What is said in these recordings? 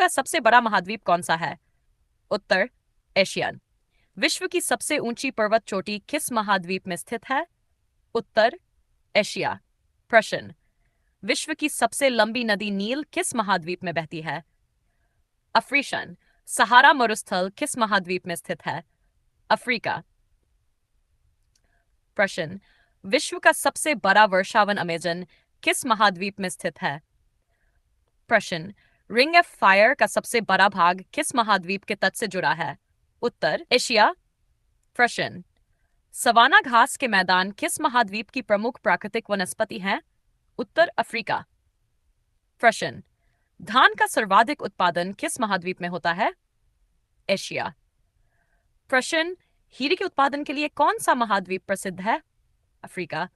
का सबसे बड़ा महाद्वीप कौन सा है? उत्तर एशियन। विश्व की सबसे ऊंची पर्वत चोटी किस महाद्वीप में स्थित है? उत्तर एशिया। प्रश्न, विश्व की सबसे लंबी नदी नील किस महाद्वीप में बहती है? अफ्रीकन। सहारा मरुस्थल किस महाद्वीप में स्थित है? अफ्रीका। प्रश्न, विश्व का सबसे बड़ा वर्षावन अमेजन किस महाद्वीप में स्थित है? प्रश्न, रिंग ऑफ फायर का सबसे बड़ा भाग किस महाद्वीप के तट से जुड़ा है? उत्तर एशिया। प्रश्न, सवाना घास के मैदान किस महाद्वीप की प्रमुख प्राकृतिक वनस्पति है? उत्तर अफ्रीका। प्रश्न, धान का सर्वाधिक उत्पादन किस महाद्वीप में होता है? एशिया। प्रश्न, हीरे के उत्पादन के लिए कौन सा महाद्वीप प्रसिद्ध है? अफ्रीका।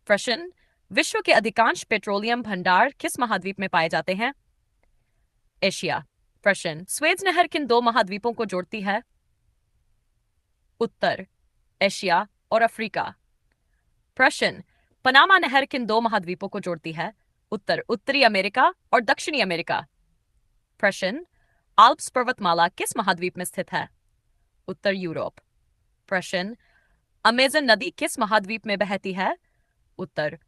प्रश्न, विश्व के अधिकांश पेट्रोलियम भंडार किस महाद्वीप में पाए जाते हैं? एशिया। प्रश्न, स्वेज नहर किन दो महाद्वीपों को जोड़ती है? उत्तर एशिया और अफ्रीका। प्रश्न, पनामा नहर किन दो महाद्वीपों को जोड़ती है? उत्तर उत्तरी अमेरिका और दक्षिणी अमेरिका। प्रश्न, आल्प्स पर्वतमाला किस महाद्वीप में स्थित है? उत्तर यूरोप। प्रश्न, अमेजन नदी किस महाद्वीप में बहती है? उत्तर।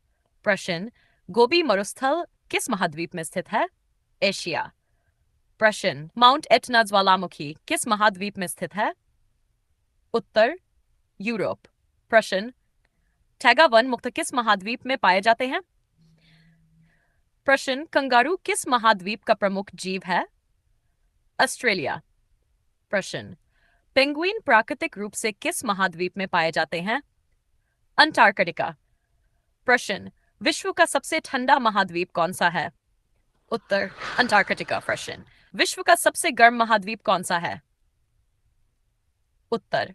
प्रश्न, गोबी मरुस्थल किस महाद्वीप में स्थित है? एशिया। प्रश्न, माउंट एटना ज्वालामुखी किस महाद्वीप में स्थित है? उत्तर यूरोप। प्रश्न, टैगा वन मुक्त किस महाद्वीप में पाए जाते हैं? प्रश्न, कंगारू किस महाद्वीप का प्रमुख जीव है? ऑस्ट्रेलिया। प्रश्न, पेंगुइन प्राकृतिक रूप से किस महाद्वीप में पाए जाते हैं? अंटार्कटिका। प्रश्न, विश्व का सबसे ठंडा महाद्वीप कौन सा है? उत्तर अंटार्कटिका। प्रश्न, विश्व का सबसे गर्म महाद्वीप कौन सा है? उत्तर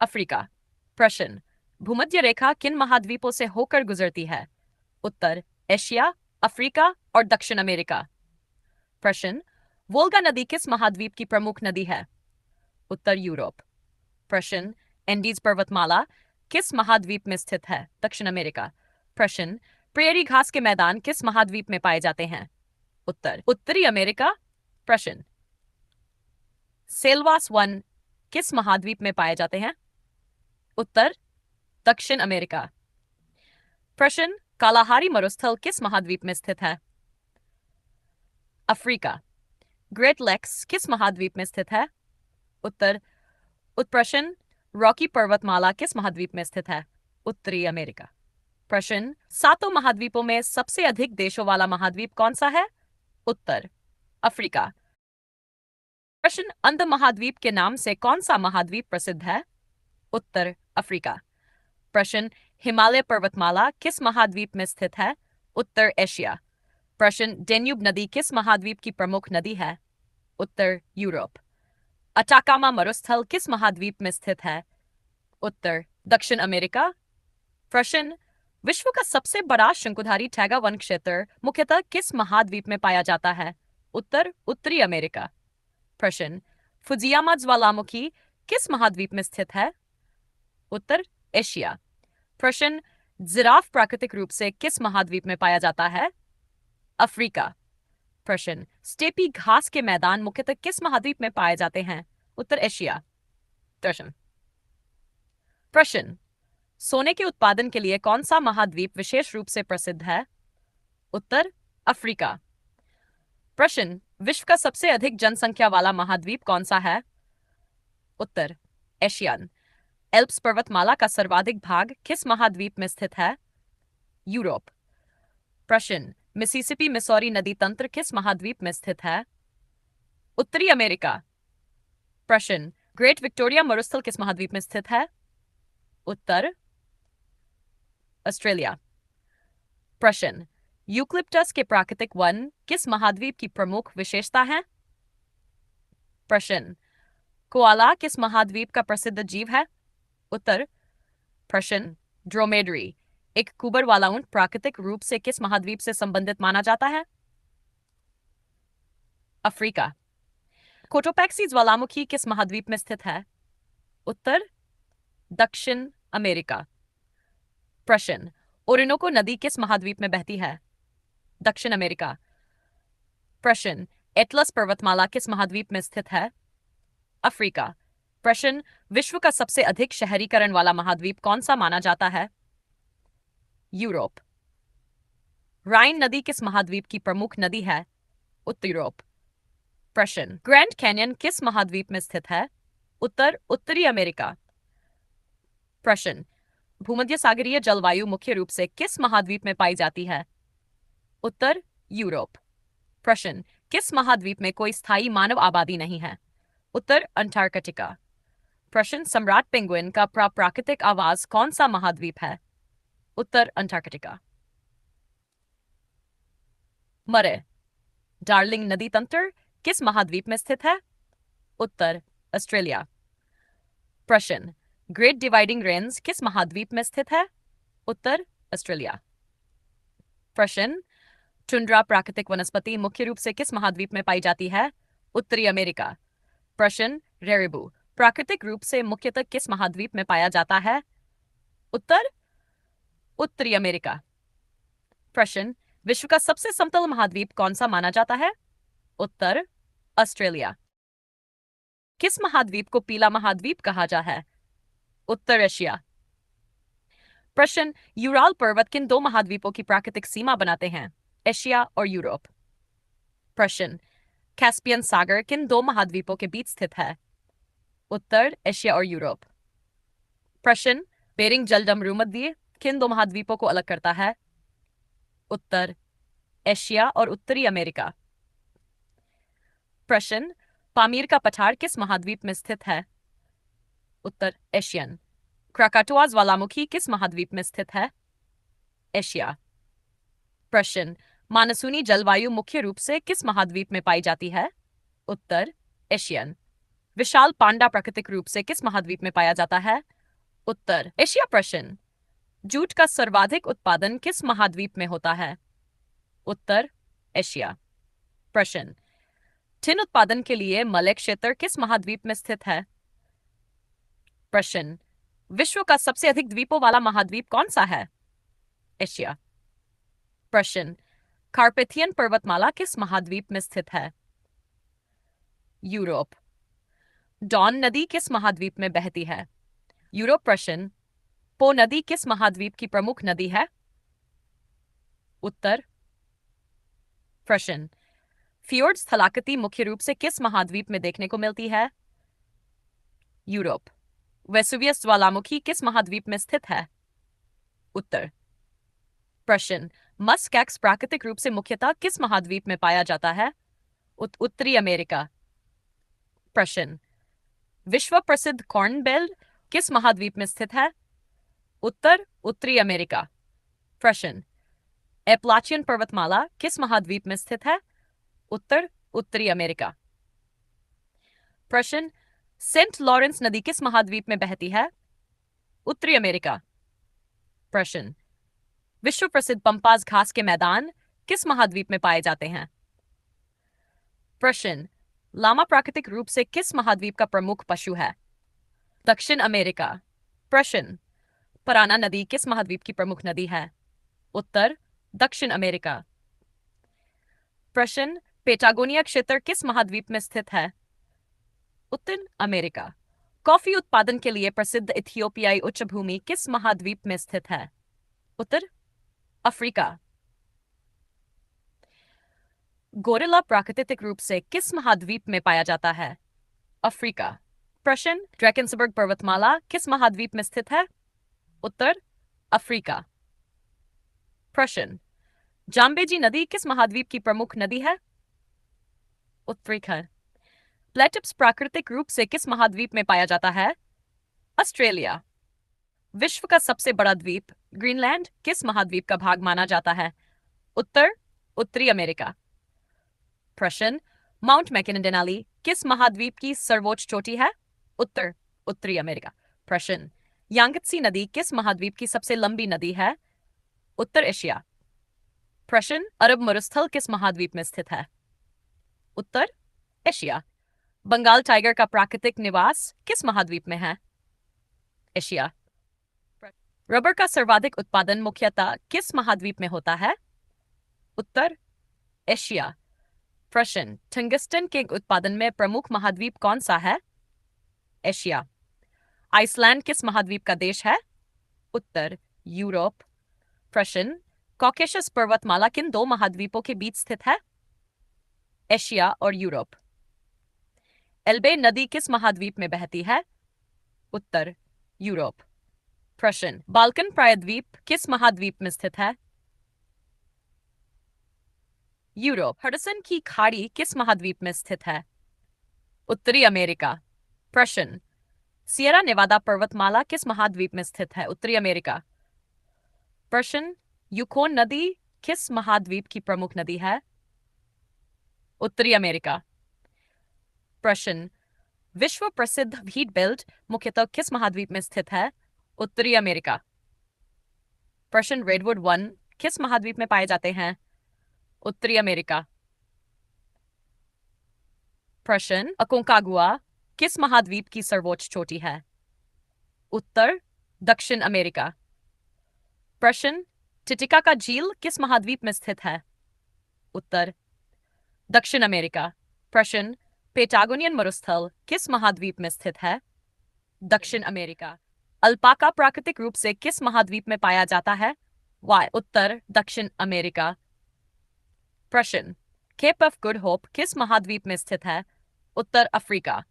अफ्रीका। प्रश्न, भूमध्य रेखा किन महाद्वीपों से होकर गुजरती है? उत्तर एशिया, अफ्रीका और दक्षिण अमेरिका। प्रश्न, वोल्गा नदी किस महाद्वीप की प्रमुख नदी है? उत्तर यूरोप। प्रश्न, एंडीज पर्वतमाला किस महाद्वीप में स्थित है? दक्षिण अमेरिका। प्रश्न, प्रेयरी घास के मैदान किस महाद्वीप में पाए जाते हैं? उत्तर उत्तरी अमेरिका। प्रश्न, सेल्वास वन किस महाद्वीप में पाए जाते हैं? उत्तर दक्षिण अमेरिका। प्रश्न, कालाहारी मरुस्थल किस महाद्वीप में स्थित है? अफ्रीका। ग्रेट लेक्स किस महाद्वीप में स्थित है? उत्तर। प्रश्न, रॉकी पर्वतमाला किस महाद्वीप में स्थित है? उत्तरी अमेरिका। प्रश्न, सातों महाद्वीपों में सबसे अधिक देशों वाला महाद्वीप कौन सा है? उत्तर अफ्रीका। प्रश्न, अंध महाद्वीप के नाम से कौन सा महाद्वीप प्रसिद्ध है? उत्तर अफ्रीका। प्रश्न, हिमालय पर्वतमाला किस महाद्वीप में स्थित है? उत्तर एशिया। प्रश्न, डेन्यूब नदी किस महाद्वीप की प्रमुख नदी है? उत्तर यूरोप। अटाकामा मरुस्थल किस महाद्वीप में स्थित है? उत्तर दक्षिण अमेरिका। प्रश्न, विश्व का सबसे बड़ा शंकुधारी टैगा वन क्षेत्र मुख्यतः किस महाद्वीप में पाया जाता है? उत्तर उत्तरी अमेरिका। प्रश्न, फुजियामा ज्वालामुखी किस महाद्वीप में स्थित है? उत्तर एशिया। प्रश्न, जिराफ प्राकृतिक रूप से किस महाद्वीप में पाया जाता है? अफ्रीका। प्रश्न, स्टेपी घास के मैदान मुख्यतः किस महाद्वीप में पाए जाते हैं? उत्तर एशिया। प्रश्न, सोने के उत्पादन के लिए कौन सा महाद्वीप विशेष रूप से प्रसिद्ध है? उत्तर अफ्रीका। प्रश्न, विश्व का सबसे अधिक जनसंख्या वाला महाद्वीप कौन सा है? उत्तर एशियन। एल्प्स पर्वतमाला का सर्वाधिक भाग किस महाद्वीप में स्थित है? यूरोप। प्रश्न, मिसिसिपी मिसौरी नदी तंत्र किस महाद्वीप में स्थित है? उत्तरी अमेरिका। प्रश्न, ग्रेट विक्टोरिया मरुस्थल किस महाद्वीप में स्थित है? उत्तर ऑस्ट्रेलिया। प्रश्न, यूक्लिप्टस के प्राकृतिक वन किस महाद्वीप की प्रमुख विशेषता है? प्रश्न, कोआला किस महाद्वीप का प्रसिद्ध जीव है? उत्तर। प्रश्न, ड्रोमेडरी एक कुबर वाला ऊंट प्राकृतिक रूप से किस महाद्वीप से संबंधित माना जाता है? अफ्रीका। कोटोपैक्सी ज्वालामुखी किस महाद्वीप में स्थित है? उत्तर दक्षिण अमेरिका। प्रश्न, ओरिनोको नदी किस महाद्वीप में बहती है? दक्षिण अमेरिका। प्रश्न, एटलस पर्वतमाला किस महाद्वीप में स्थित है? अफ्रीका। प्रश्न, विश्व का सबसे अधिक शहरीकरण वाला महाद्वीप कौन सा माना जाता है? यूरोप। राइन नदी किस महाद्वीप की प्रमुख नदी है? उत्तर यूरोप। प्रश्न, ग्रैंड कैन्यन किस महाद्वीप में स्थित है? उत्तर उत्तरी अमेरिका। प्रश्न, भूमध्य सागरीय जलवायु मुख्य रूप से किस महाद्वीप में पाई जाती है? उत्तर यूरोप। प्रश्न, किस महाद्वीप में कोई स्थायी मानव आबादी नहीं है? उत्तर अंटार्कटिका। प्रश्न, सम्राट पेंगुइन का प्राकृतिक आवास कौन सा महाद्वीप है? उत्तर अंटार्कटिका। मरे डार्लिंग नदी तंत्र किस महाद्वीप में स्थित है? उत्तर ऑस्ट्रेलिया। प्रश्न, ग्रेट डिवाइडिंग रेंज किस महाद्वीप में स्थित है? उत्तर ऑस्ट्रेलिया। प्रश्न, टुंड्रा प्राकृतिक वनस्पति मुख्य रूप से किस महाद्वीप में पाई जाती है? उत्तरी अमेरिका। प्रश्न, रेरिबू प्राकृतिक रूप से मुख्यतः किस महाद्वीप में पाया जाता है? उत्तर उत्तरी अमेरिका। प्रश्न, विश्व का सबसे समतल महाद्वीप कौन सा माना जाता है? उत्तर ऑस्ट्रेलिया। किस महाद्वीप को पीला महाद्वीप कहा जाता है? उत्तर एशिया। प्रश्न, यूराल पर्वत किन दो महाद्वीपों की प्राकृतिक सीमा बनाते हैं? एशिया और यूरोप। प्रश्न, कैस्पियन सागर किन दो महाद्वीपों के बीच स्थित है? उत्तर एशिया और यूरोप। प्रश्न, बेरिंग जलडमरू मध्य किन दो महाद्वीपों को अलग करता है? उत्तर एशिया और उत्तरी अमेरिका। प्रश्न, पामीर का पठार किस महाद्वीप में स्थित है? उत्तर एशियन। क्राकाटुआ ज्वालामुखी किस महाद्वीप में स्थित है? एशिया। प्रश्न, मानसूनी जलवायु मुख्य रूप से किस महाद्वीप में पाई जाती है? उत्तर एशियन। विशाल पांडा प्राकृतिक रूप से किस महाद्वीप में पाया जाता है? उत्तर एशिया। प्रश्न, जूट का सर्वाधिक उत्पादन किस महाद्वीप में होता है? उत्तर एशिया। प्रश्न, टिन उत्पादन के लिए मलय क्षेत्र किस महाद्वीप में स्थित है? प्रश्न, विश्व का सबसे अधिक द्वीपों वाला महाद्वीप कौन सा है? एशिया। प्रश्न, कार्पेथियन पर्वतमाला किस महाद्वीप में स्थित है? यूरोप। डॉन नदी किस महाद्वीप में बहती है? यूरोप। प्रश्न, पो नदी किस महाद्वीप की प्रमुख नदी है? उत्तर। प्रश्न, फियोर्ड स्थलाकृति मुख्य रूप से किस महाद्वीप में देखने को मिलती है? यूरोप। वेसुवियस ज्वालामुखी किस महाद्वीप में स्थित है? उत्तर। प्रश्न, मस्कैक्स प्राकृतिक रूप से मुख्यतः किस महाद्वीप में पाया जाता है? उत्तरी अमेरिका। प्रश्न, विश्व प्रसिद्ध कॉर्नबिल किस महाद्वीप में स्थित है? उत्तर उत्तरी अमेरिका। प्रश्न, एपलाचियन पर्वतमाला किस महाद्वीप में स्थित है? उत्तर उत्तरी अमेरिका। प्रश्न, सेंट लॉरेंस नदी किस महाद्वीप में बहती है? उत्तरी अमेरिका। प्रश्न, विश्व प्रसिद्ध पंपास घास के मैदान किस महाद्वीप में पाए जाते हैं? प्रश्न, लामा प्राकृतिक रूप से किस महाद्वीप का प्रमुख पशु है? दक्षिण अमेरिका। प्रश्न, पराना नदी किस महाद्वीप की प्रमुख नदी है? उत्तर दक्षिण अमेरिका। प्रश्न, पेटागोनिया क्षेत्र किस महाद्वीप में स्थित है? उत्तर अमेरिका। कॉफी उत्पादन के लिए प्रसिद्ध इथियोपियाई उच्चभूमि किस महाद्वीप में स्थित है? उत्तर अफ्रीका। गोरिल्ला प्राकृतिक रूप से किस महाद्वीप में पाया जाता है? अफ्रीका। प्रश्न, ड्रैकेंसबर्ग पर्वतमाला किस महाद्वीप में स्थित है? उत्तर अफ्रीका। प्रश्न, जाम्बेजी नदी किस महाद्वीप की प्रमुख नदी है? उत्तराखंड। प्लेटिप्स प्राकृतिक रूप से किस महाद्वीप में पाया जाता है? ऑस्ट्रेलिया। विश्व का सबसे बड़ा द्वीप ग्रीनलैंड किस महाद्वीप का भाग माना जाता है? उत्तर उत्तरी अमेरिका। प्रश्न, माउंट मैकिनन डेनाली किस महाद्वीप की सर्वोच्च चोटी है? उत्तर उत्तरी अमेरिका। प्रश्न, यांगत्सी नदी किस महाद्वीप की सबसे लंबी नदी है? उत्तर एशिया। प्रश्न, अरब मरुस्थल किस महाद्वीप में स्थित है? उत्तर एशिया। बंगाल टाइगर का प्राकृतिक निवास किस महाद्वीप में है? एशिया। रबर का सर्वाधिक उत्पादन मुख्यतः किस महाद्वीप में होता है? उत्तर एशिया। प्रश्न, टंगस्टन के उत्पादन में प्रमुख महाद्वीप कौन सा है? एशिया। आइसलैंड किस महाद्वीप का देश है? उत्तर, यूरोप। प्रश्न, कॉकेशस पर्वतमाला किन दो महाद्वीपों के बीच स्थित है? एशिया और यूरोप। एल्बे नदी किस महाद्वीप में बहती है? उत्तर, यूरोप। प्रश्न, बाल्कन प्रायद्वीप किस महाद्वीप में स्थित है? यूरोप। हडसन की खाड़ी किस महाद्वीप में स्थित है? उत्तरी अमेरिका। प्रश्न, सियरा नेवादा पर्वतमाला किस महाद्वीप में स्थित है? उत्तरी अमेरिका। प्रश्न, यूकोन नदी किस महाद्वीप की प्रमुख नदी है? उत्तरी अमेरिका। प्रश्न, विश्व प्रसिद्ध व्हीट बेल्ट मुख्यतः किस महाद्वीप में स्थित है? उत्तरी अमेरिका। प्रश्न, रेडवुड वन किस महाद्वीप में पाए जाते हैं? उत्तरी अमेरिका। प्रश्न, अकोंकागुआ किस महाद्वीप की सर्वोच्च चोटी है? उत्तर, दक्षिण अमेरिका। प्रश्न, टिटिकाका झील किस महाद्वीप में स्थित है? उत्तर, दक्षिण अमेरिका। प्रश्न, पेटागोनियन मरुस्थल किस महाद्वीप में स्थित है? दक्षिण अमेरिका। अल्पाका प्राकृतिक रूप से किस महाद्वीप में पाया जाता है? वाय, उत्तर, दक्षिण अमेरिका। प्रश्न, केप ऑफ गुड होप किस महाद्वीप में स्थित है? उत्तर अफ्रीका।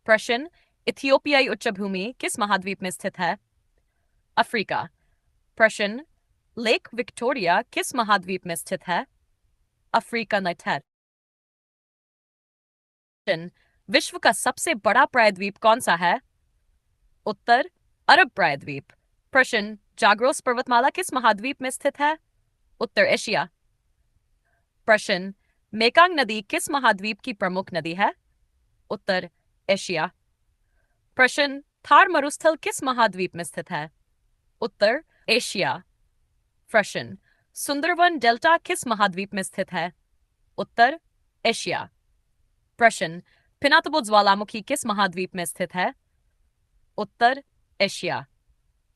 प्रश्न, इथियोपियाई उच्चभूमि किस महाद्वीप में स्थित है? अफ्रीका। प्रश्न, लेक विक्टोरिया किस महाद्वीप में स्थित है? अफ्रीका नेटर। प्रश्न, विश्व का सबसे बड़ा प्रायद्वीप कौन सा है? उत्तर, अरब प्रायद्वीप। प्रश्न, जाग्रोस पर्वतमाला किस महाद्वीप में स्थित है? उत्तर एशिया। प्रश्न, मेकांग नदी किस महाद्वीप की प्रमुख नदी है? उत्तर एशिया। प्रश्न, थार मरुस्थल किस महाद्वीप में स्थित है? उत्तर एशिया। प्रश्न, सुंदरवन डेल्टा किस महाद्वीप में स्थित है? उत्तर एशिया। प्रश्न, पिनातबो ज्वालामुखी किस महाद्वीप में स्थित है? उत्तर एशिया।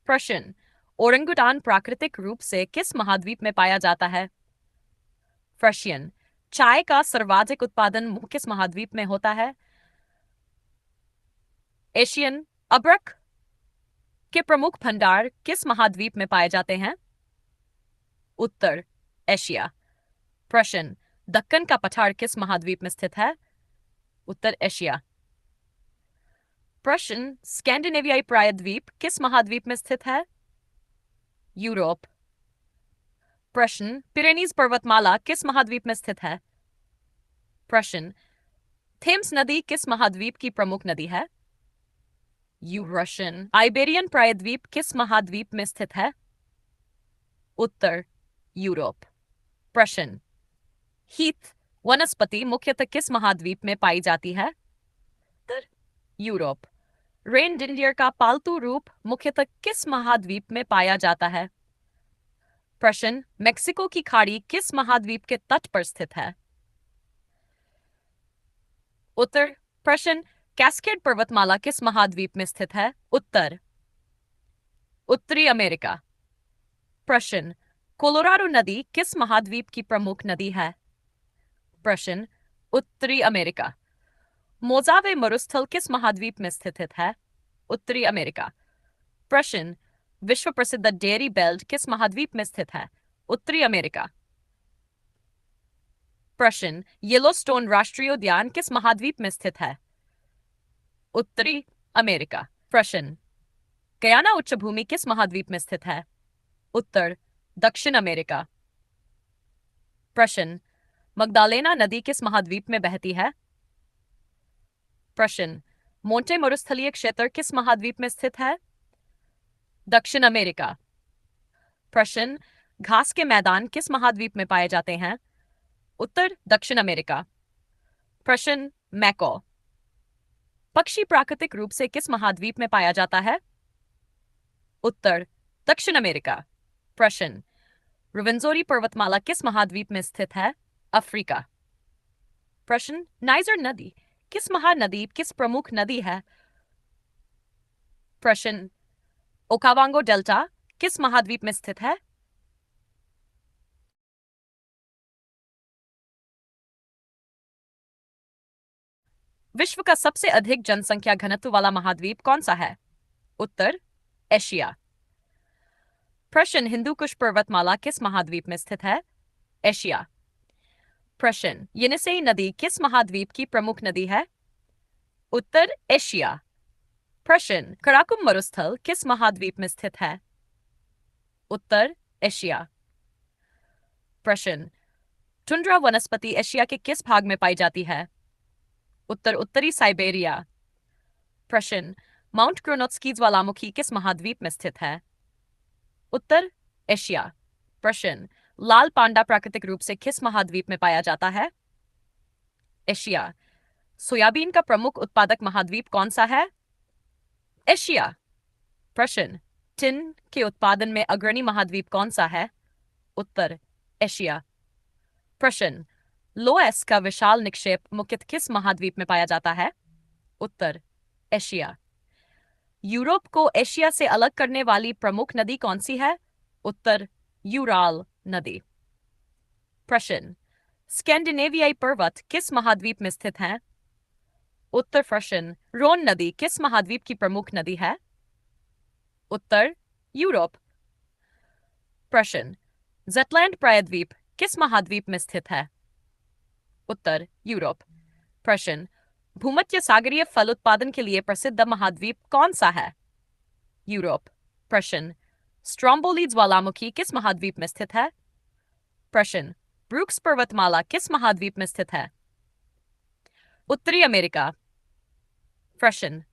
प्रश्न, ओरंगुटान प्राकृतिक रूप से किस महाद्वीप में पाया जाता है? प्रश्न, चाय का सर्वाधिक उत्पादन किस महाद्वीप में होता है? एशियन। अब्रक के प्रमुख भंडार किस महाद्वीप में पाए जाते हैं? उत्तर एशिया। प्रश्न, दक्कन का पठार किस महाद्वीप में स्थित है? उत्तर एशिया। प्रश्न, स्कैंडिनेवियाई प्रायद्वीप किस महाद्वीप में स्थित है? यूरोप। प्रश्न, पिरेनीज पर्वतमाला किस महाद्वीप में स्थित है? प्रश्न, थेम्स नदी किस महाद्वीप की प्रमुख नदी है? यूरशियन। आइबेरियन प्रायद्वीप किस महाद्वीप में स्थित है? उत्तर यूरोप। प्रश्न, हीथ वनस्पति मुख्यतः किस महाद्वीप में पाई जाती है? उत्तर यूरोप। रेन डिंडियर का पालतू रूप मुख्यतः किस महाद्वीप में पाया जाता है? प्रश्न, मेक्सिको की खाड़ी किस महाद्वीप के तट पर स्थित है? उत्तर। प्रश्न, कैस्केड पर्वतमाला किस महाद्वीप में स्थित है? उत्तर उत्तरी अमेरिका। प्रश्न, कोलोराडो नदी किस महाद्वीप की प्रमुख नदी है? प्रश्न, उत्तरी अमेरिका। मोजावे मरुस्थल किस महाद्वीप में स्थित है? उत्तरी अमेरिका। प्रश्न, विश्व प्रसिद्ध डेयरी बेल्ट किस महाद्वीप में स्थित है? उत्तरी अमेरिका। प्रश्न, येलोस्टोन राष्ट्रीय उद्यान किस महाद्वीप में स्थित है? उत्तरी अमेरिका। प्रश्न, गयाना उच्चभूमि किस महाद्वीप में स्थित है? उत्तर दक्षिण अमेरिका। प्रश्न, मगदालेना नदी किस महाद्वीप में बहती है? प्रश्न, मोंटे मरुस्थलीय क्षेत्र किस महाद्वीप में स्थित है? दक्षिण अमेरिका। प्रश्न, घास के मैदान किस महाद्वीप में पाए जाते हैं? उत्तर दक्षिण अमेरिका। प्रश्न, मैको पक्षी प्राकृतिक रूप से किस महाद्वीप में पाया जाता है? उत्तर दक्षिण अमेरिका। प्रश्न, रुवेंजोरी पर्वतमाला किस महाद्वीप में स्थित है? अफ्रीका। प्रश्न, नाइजर नदी किस महानदी किस प्रमुख नदी है? प्रश्न, ओकावांगो डेल्टा किस महाद्वीप में स्थित है? विश्व का सबसे अधिक जनसंख्या घनत्व वाला महाद्वीप कौन सा है? उत्तर एशिया। प्रश्न हिंदू कुश पर्वतमाला किस महाद्वीप में स्थित है? एशिया। प्रश्न येनिसेई नदी किस महाद्वीप की प्रमुख नदी है? उत्तर एशिया। प्रश्न कराकुम मरुस्थल किस महाद्वीप में स्थित है? उत्तर एशिया। प्रश्न टुंड्रा वनस्पति एशिया के किस भाग में पाई जाती है? उत्तर उत्तरी साइबेरिया। प्रश्न माउंट क्रोनोत्स्की ज्वालामुखी किस महाद्वीप में स्थित है? उत्तर एशिया। प्रश्न लाल पांडा प्राकृतिक रूप से किस महाद्वीप में पाया जाता है? एशिया। सोयाबीन का प्रमुख उत्पादक महाद्वीप कौन सा है? एशिया। प्रश्न टिन के उत्पादन में अग्रणी महाद्वीप कौन सा है? उत्तर एशिया। प्रश्न लोएस का विशाल निक्षेप मुख्यतः किस महाद्वीप में पाया जाता है? उत्तर एशिया। यूरोप को एशिया से अलग करने वाली प्रमुख नदी कौन सी है? उत्तर यूराल नदी। प्रश्न स्कैंडिनेवियाई पर्वत किस महाद्वीप में स्थित हैं? उत्तर प्रश्न रोन नदी किस महाद्वीप की प्रमुख नदी है? उत्तर यूरोप। प्रश्न जटलैंड प्रायद्वीप किस महाद्वीप में स्थित है? उत्तर यूरोप। प्रश्न भूमध्य सागरीय फल उत्पादन के लिए प्रसिद्ध महाद्वीप कौन सा है? यूरोप। प्रश्न स्ट्रोम्बोली ज्वालामुखी किस महाद्वीप में स्थित है? प्रश्न ब्रूक्स पर्वतमाला किस महाद्वीप में स्थित है? उत्तरी अमेरिका। प्रश्न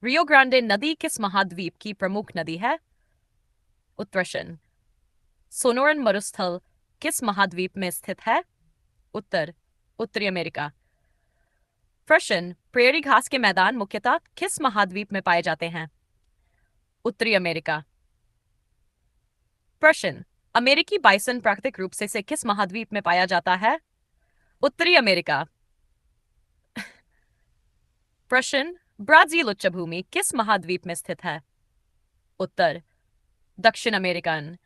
रियो ग्रांडे नदी किस महाद्वीप की प्रमुख नदी है? उत्तर सोनोरन मरुस्थल किस महाद्वीप में स्थित है? उत्तर उत्तरी अमेरिका। प्रश्न प्रेरी घास के मैदान मुख्यतः किस महाद्वीप में पाए जाते हैं? उत्तरी अमेरिका। प्रश्न अमेरिकी बाइसन प्राकृतिक रूप से किस महाद्वीप में पाया जाता है? उत्तरी अमेरिका। प्रश्न ब्राजील उच्चभूमि किस महाद्वीप में स्थित है? उत्तर दक्षिण अमेरिकन।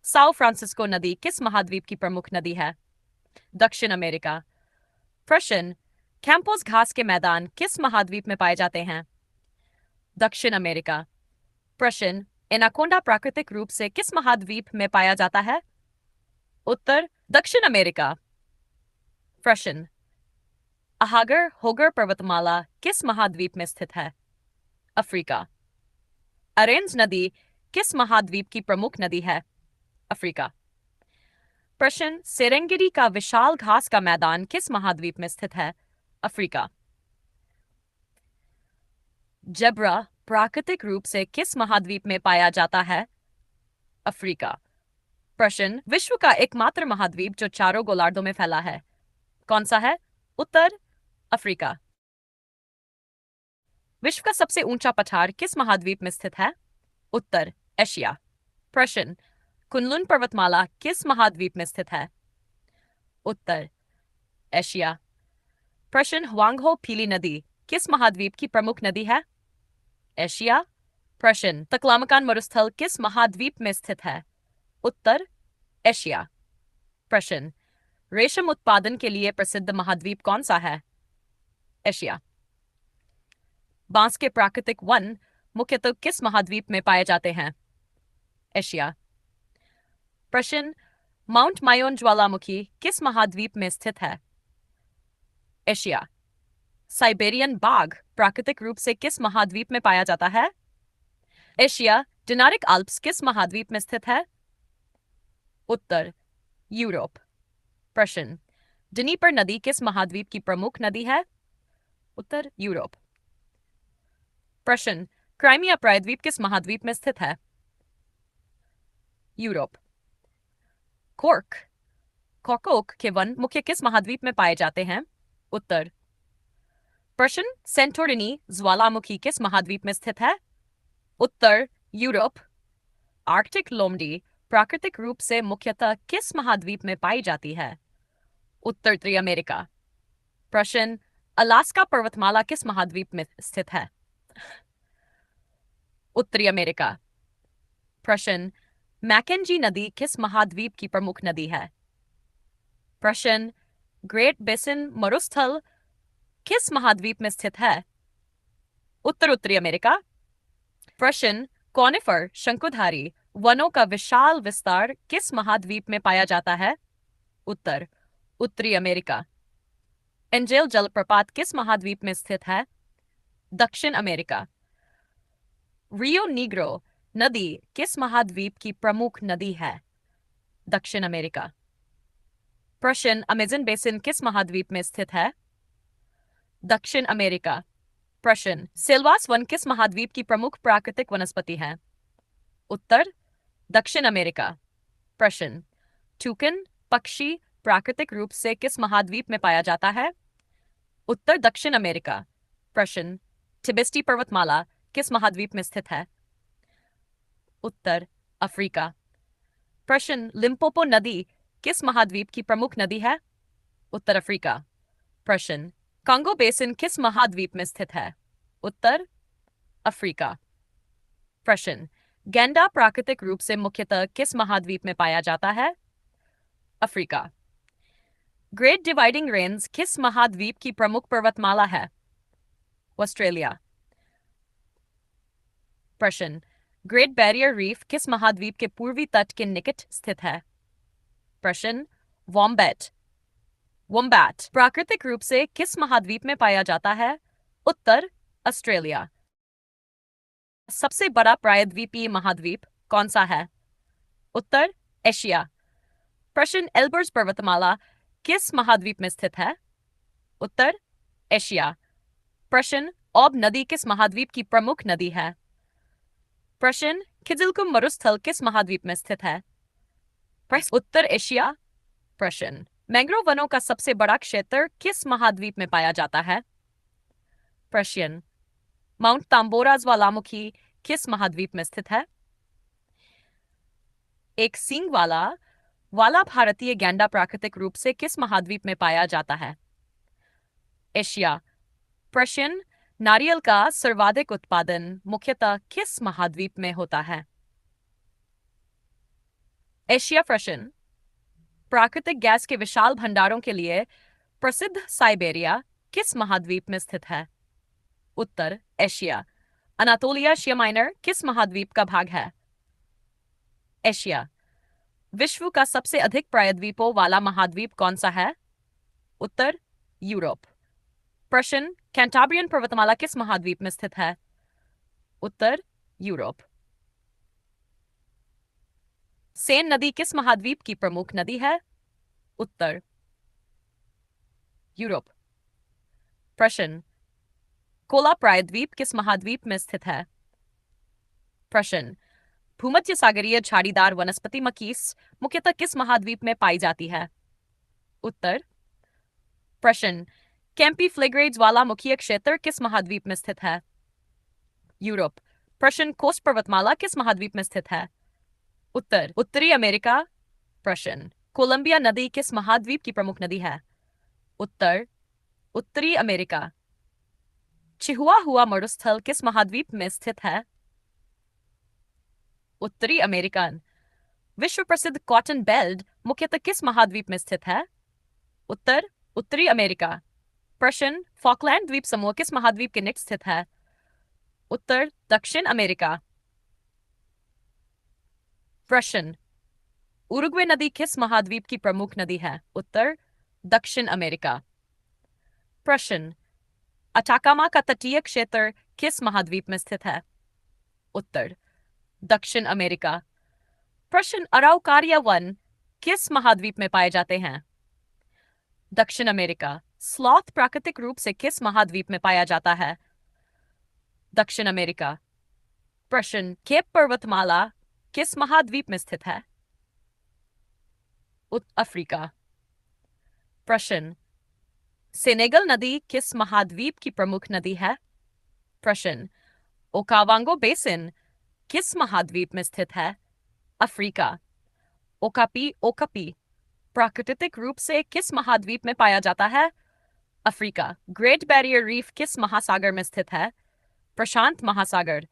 साओ फ्रांसिस्को नदी किस महाद्वीप की प्रमुख नदी है? दक्षिण अमेरिका। प्रश्न कैंपोस घास के मैदान किस महाद्वीप में पाए जाते हैं? दक्षिण अमेरिका। प्रश्न एनाकोंडा प्राकृतिक रूप से किस महाद्वीप में पाया जाता है? उत्तर दक्षिण अमेरिका। प्रश्न अहागर होगर पर्वतमाला किस महाद्वीप में स्थित है? अफ्रीका। अरेंज नदी किस महाद्वीप की प्रमुख नदी है? अफ्रीका। प्रश्न सेरेंगेटी का विशाल घास का मैदान किस महाद्वीप में स्थित है? अफ्रीका। जबरा प्राकृतिक रूप से किस महाद्वीप में पाया जाता है? अफ्रीका। प्रश्न विश्व का एकमात्र महाद्वीप जो चारों गोलार्धों में फैला है कौन सा है? उत्तर अफ्रीका। विश्व का सबसे ऊंचा पठार किस महाद्वीप में स्थित है? उत्तर एशिया। प्रश्न कुनलुन पर्वतमाला किस महाद्वीप में स्थित है? उत्तर एशिया। प्रश्न हुआंगहो पीली नदी किस महाद्वीप की प्रमुख नदी है? एशिया। प्रश्न तकलामकान मरुस्थल किस महाद्वीप में स्थित है? उत्तर एशिया। प्रश्न रेशम उत्पादन के लिए प्रसिद्ध महाद्वीप कौन सा है? एशिया। बांस के प्राकृतिक वन मुख्यतः किस महाद्वीप में पाए जाते हैं? एशिया। प्रश्न माउंट मायोन ज्वालामुखी किस महाद्वीप में स्थित है? एशिया। साइबेरियन बाघ प्राकृतिक रूप से किस महाद्वीप में पाया जाता है? एशिया। डिनारिक अल्प्स किस महाद्वीप में स्थित है? उत्तर यूरोप। प्रश्न डिनीपर नदी किस महाद्वीप की प्रमुख नदी है? उत्तर यूरोप। प्रश्न क्राइमिया प्रायद्वीप किस महाद्वीप में स्थित है? यूरोप। कॉर्क कॉर्कोक के वन मुख्य किस महाद्वीप में पाए जाते हैं? उत्तर। प्रश्न सेंटोरिनी ज्वालामुखी किस महाद्वीप में स्थित है? उत्तर यूरोप। आर्कटिक लोमड़ी प्राकृतिक रूप से मुख्यतः किस महाद्वीप में पाई जाती है? उत्तरी अमेरिका। प्रश्न अलास्का पर्वतमाला किस महाद्वीप में स्थित है? उत्तरी अमेरिका। प्रश्न मैकेंजी नदी किस महाद्वीप की प्रमुख नदी है? प्रश्न ग्रेट बेसिन मरुस्थल किस महाद्वीप में स्थित है? उत्तर उत्तरी अमेरिका। प्रश्न, कॉनिफर शंकुधारी वनों का विशाल विस्तार किस महाद्वीप में पाया जाता है? उत्तर उत्तरी अमेरिका। एंजेल जलप्रपात किस महाद्वीप में स्थित है? दक्षिण अमेरिका। रियो नीग्रो नदी किस महाद्वीप की प्रमुख नदी है? दक्षिण अमेरिका। प्रश्न, अमेजन बेसिन किस महाद्वीप में स्थित है? दक्षिण अमेरिका। प्रश्न, सिल्वास वन किस महाद्वीप की प्रमुख प्राकृतिक वनस्पति है? उत्तर दक्षिण अमेरिका। प्रश्न, टूकन पक्षी प्राकृतिक रूप से किस महाद्वीप में पाया जाता है? उत्तर दक्षिण अमेरिका। प्रश्न, टिबेस्टी पर्वतमाला किस महाद्वीप में स्थित है? उत्तर अफ्रीका। प्रश्न, लिम्पोपो नदी किस महाद्वीप की प्रमुख नदी है? उत्तर अफ्रीका। प्रश्न, कांगो बेसिन किस महाद्वीप में स्थित है? उत्तर अफ्रीका। प्रश्न, गैंडा प्राकृतिक रूप से मुख्यतः किस महाद्वीप में पाया जाता है? अफ्रीका। ग्रेट डिवाइडिंग रेंज किस महाद्वीप की प्रमुख पर्वतमाला है? ऑस्ट्रेलिया। प्रश्न, ग्रेट बैरियर रीफ किस महाद्वीप के पूर्वी तट के निकट स्थित है? प्रश्न, वॉम्बैट। वॉम्बैट प्राकृतिक रूप से किस महाद्वीप में पाया जाता है? उत्तर ऑस्ट्रेलिया। सबसे बड़ा प्रायद्वीपीय महाद्वीप कौन सा है? उत्तर एशिया। प्रश्न, एल्बर्स पर्वतमाला किस महाद्वीप में स्थित है? उत्तर एशिया। प्रश्न, ओब नदी किस महाद्वीप की प्रमुख नदी है? प्रश्न, खिजिलकुम मरुस्थल किस महाद्वीप में स्थित है? उत्तर एशिया। प्रश्न, मैंग्रोव वनों का सबसे बड़ा क्षेत्र किस महाद्वीप में पाया जाता है? प्रश्न, माउंट ताम्बोरा ज्वालामुखी किस महाद्वीप में स्थित है? एक सींग वाला भारतीय गैंडा प्राकृतिक रूप से किस महाद्वीप में पाया जाता है? एशिया। प्रश्न, नारियल का सर्वाधिक उत्पादन मुख्यतः किस महाद्वीप में होता है? एशिया। प्रश्न, प्राकृतिक गैस के विशाल भंडारों के लिए प्रसिद्ध साइबेरिया किस महाद्वीप में स्थित है? उत्तर एशिया। अनातोलिया शिया माइनर किस महाद्वीप का भाग है? एशिया। विश्व का सबसे अधिक प्रायद्वीपों वाला महाद्वीप कौन सा है? उत्तर यूरोप। प्रश्न, कैंटाब्रियन पर्वतमाला किस महाद्वीप में स्थित है? उत्तर यूरोप। सेन नदी किस महाद्वीप की प्रमुख नदी है? उत्तर यूरोप। प्रश्न, कोला प्रायद्वीप किस महाद्वीप में स्थित है? प्रश्न, भूमध्य सागरीय झाड़ीदार वनस्पति मकीस मुख्यतः किस महाद्वीप में पाई जाती है? उत्तर। प्रश्न, कैंपी फ्लेग्रेड ज्वालामुखीय क्षेत्र किस महाद्वीप में स्थित है? यूरोप। प्रश्न, कोस्ट पर्वतमाला किस महाद्वीप में स्थित है? उत्तर उत्तरी अमेरिका। प्रश्न, कोलंबिया नदी किस महाद्वीप की प्रमुख नदी है? उत्तर उत्तरी अमेरिका। चिहुआहुआ मरुस्थल किस महाद्वीप में स्थित है? उत्तरी अमेरिकन। विश्व प्रसिद्ध कॉटन बेल्ट मुख्यतः किस महाद्वीप में स्थित है? उत्तर उत्तरी अमेरिका। प्रश्न, फॉकलैंड द्वीप समूह किस महाद्वीप के निकट स्थित है? उत्तर दक्षिण अमेरिका। प्रश्न, उरुग्वे नदी किस महाद्वीप की प्रमुख नदी है? उत्तर दक्षिण अमेरिका। प्रश्न, अटाकामा का तटीय क्षेत्र किस महाद्वीप में स्थित है? उत्तर दक्षिण अमेरिका। प्रश्न, अराउकारिया वन किस महाद्वीप में पाए जाते हैं? दक्षिण अमेरिका। स्लॉथ प्राकृतिक रूप से किस महाद्वीप में पाया जाता है? दक्षिण अमेरिका। प्रश्न, केप पर्वतमाला किस महाद्वीप में स्थित है? अफ्रीका। प्रश्न, सेनेगल नदी किस महाद्वीप की प्रमुख नदी है? प्रश्न, ओकावांगो बेसिन किस महाद्वीप में स्थित है? अफ्रीका। ओकापी प्राकृतिक रूप से किस महाद्वीप में पाया जाता है? अफ्रीका। ग्रेट बैरियर रीफ किस महासागर में स्थित है? प्रशांत महासागर।